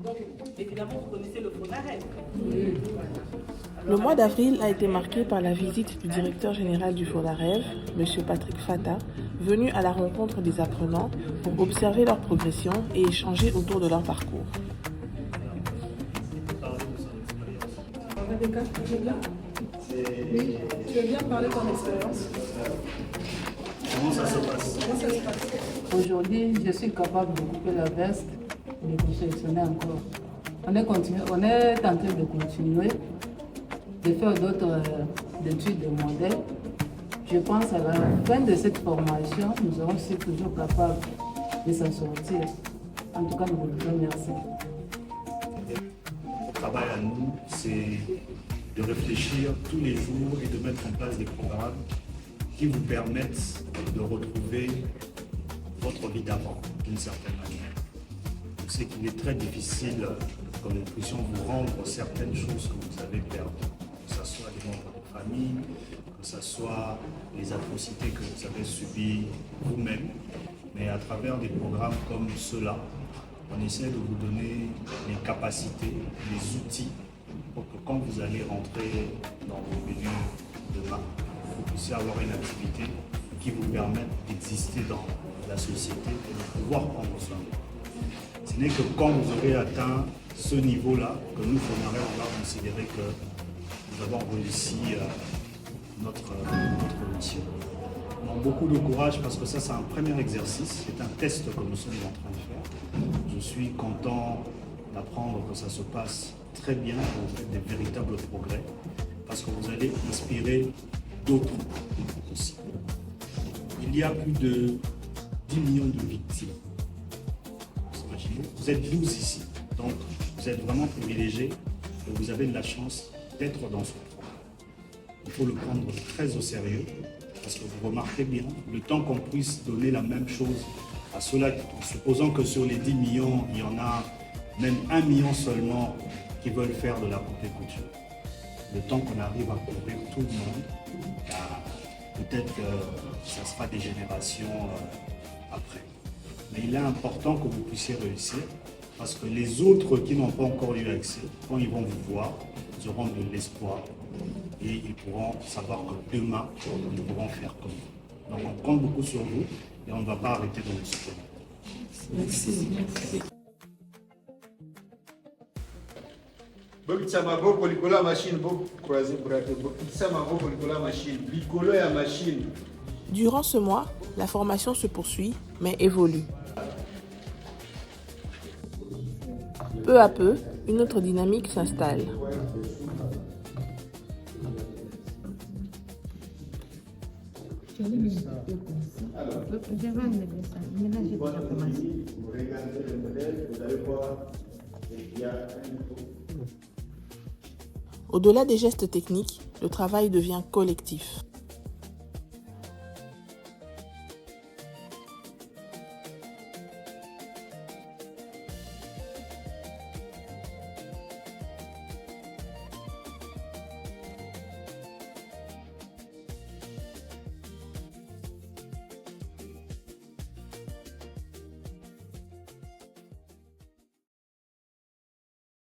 Donc, évidemment, vous connaissez le FONAREV. Le mois d'avril a été marqué par la visite du directeur général du FONAREV, M. Patrick Fata, venu à la rencontre des apprenants pour observer leur progression et échanger autour de leur parcours. Rebecca, tu veux bien? Oui, tu veux bien parler de ton expérience? Comment ça se passe? Aujourd'hui, je suis capable de couper la veste et de confectionner encore. On est en train de continuer, de faire d'autres études de modèles. Je pense à la fin de cette formation, nous serons toujours capables de s'en sortir. En tout cas, nous vous remercions. Notre travail à nous, c'est de réfléchir tous les jours et de mettre en place des programmes qui vous permettent de retrouver votre vie d'avant d'une certaine manière. Je sais qu'il est très difficile que nous puissions vous rendre certaines choses que vous avez perdues, que ce soit les membres de famille, que ce soit les atrocités que vous avez subies vous-même, mais à travers des programmes comme ceux-là, on essaie de vous donner les capacités, les outils pour que quand vous allez rentrer dans vos milieux demain, vous puissiez avoir une activité qui vous permette d'exister dans la société et de pouvoir prendre soin de vous. Ce n'est que quand vous aurez atteint ce niveau-là que nous, FONAREV, on va considérer que nous avons réussi notre mission. Donc, beaucoup de courage parce que ça, c'est un premier exercice, c'est un test que nous sommes en train de faire. Je suis content d'apprendre que ça se passe très bien, que vous faites des véritables progrès, parce que vous allez inspirer d'autres aussi. Il y a plus de 10 millions de victimes. Vous imaginez, vous êtes 12 ici, donc vous êtes vraiment privilégiés et vous avez de la chance d'être dans ce programme. Il faut le prendre très au sérieux, parce que vous remarquez bien, le temps qu'on puisse donner la même chose à ceux-là, supposons que sur les 10 millions, il y en a même 1 million seulement qui veulent faire de la coupe et couture. Le temps qu'on arrive à couvrir tout le monde, peut-être que ça sera des générations après. Mais il est important que vous puissiez réussir, parce que les autres qui n'ont pas encore eu accès, quand ils vont vous voir, ils auront de l'espoir et ils pourront savoir que demain, ils pourront faire comme vous. Donc on compte beaucoup sur vous et on ne va pas arrêter de vous soutenir. Merci. Durant ce mois, la formation se poursuit, mais évolue. Peu à peu, une autre dynamique s'installe. Au-delà des gestes techniques, le travail devient collectif.